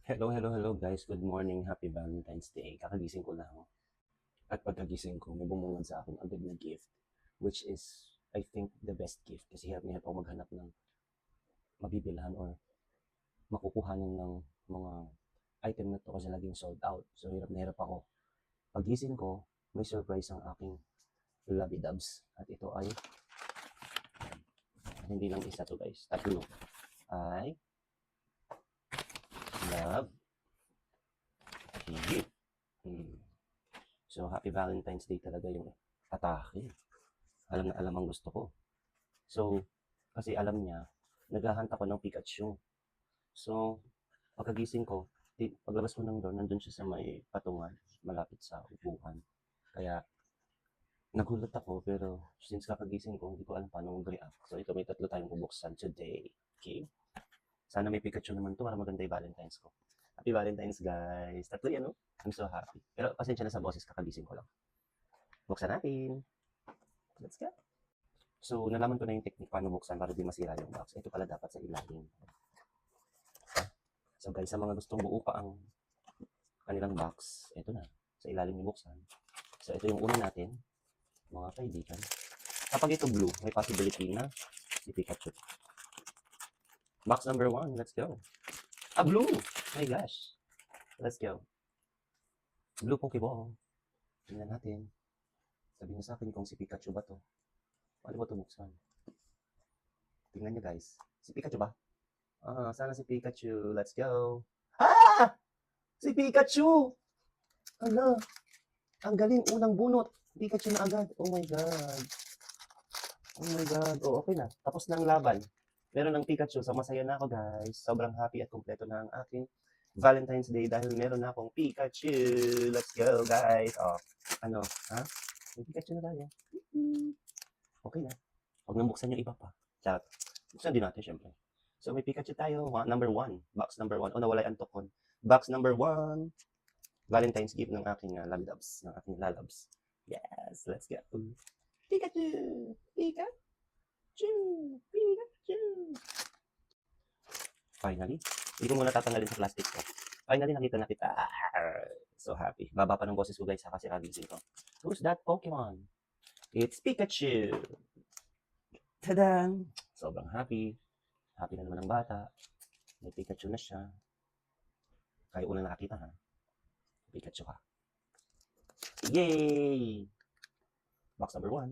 Hello, hello, hello guys. Good morning. Happy Valentine's Day. Kakagising ko lang. At pagkagising ko, may bumungad sa akin agad na gift. Which is, I think, the best gift. Kasi hirap na hirap ako maghanap ng mabibilhan or makukuhanan ng mga item na to kasi laging sold out. So hirap na hirap ako. Pagising ko, may surprise ang aking lovey dubs. At ito ay, hindi lang isa to guys. Tatlo. Ay, love, gift. So, happy Valentine's Day talaga yung atake. Alam na alam ang gusto ko. So, kasi alam niya, naghahanta ko ng Pikachu. So, pagkagising ko, paglabas ko ng door, nandun siya sa may patungan, malapit sa upuan. Kaya, nagulat ako, pero since kakagising ko, hindi ko alam paano mag-react. So, ito may tatlo tayong bubuksan today. Okay? Sana may Pikachu naman to para maganda yung Valentine's ko. Happy Valentine's, guys. Tatlo yan, no? I'm so happy. Pero pasensya na sa boses, kakagising ko lang. Buksan natin. Let's go. So, nalaman ko na yung technique paano buksan para di masira yung box. Ito pala dapat sa ilalim. So guys, sa mga gustong buo pa ang kanilang box, ito na. Sa ilalim yung buksan. So, ito yung una natin, mga kaibigan. Kapag ito blue, may possibility na si Pikachu. Box number 1, let's go. Ah, blue! My gosh. Let's go. Blue Pokeball. Tingnan natin. Sabihin sa akin kung si Pikachu ba to. Paano ba ito buksan? Tingnan nyo guys. Si Pikachu ba? Ah, sana si Pikachu. Let's go. Ah! Si Pikachu! Ala, ang galing unang bunot. Pikachu na agad. Oh my God. Oh my God. Oh, okay na. Tapos na ang laban. Meron ng Pikachu. So, masaya na ako guys. Sobrang happy at kumpleto na ang aking Valentine's Day dahil meron na akong Pikachu. Let's go guys. Oh, ano? Ha? May Pikachu na tayo. Okay na. Huwag nang buksan yung iba pa. Chat. Buksan din natin syempre. So, may Pikachu tayo. Number 1. Box number 1. Oh, nawala yung antok ko. Box number 1. Valentine's gift ng aking lalabs. Ng aking lalabs. Yes, let's go. Pikachu! Pikachu! Pikachu! Finally. Hindi ko muna tatanggalin sa plastic ko. Finally, nakita na kita. So happy. Baba pa ng boses ko guys kasi kagising ko. Who's that Pokemon? It's Pikachu! Tadang! Sobrang happy. Happy na naman ang bata. May Pikachu na siya. Kaya unang nakakita ha. Pikachu ka. Yay! Box number 1.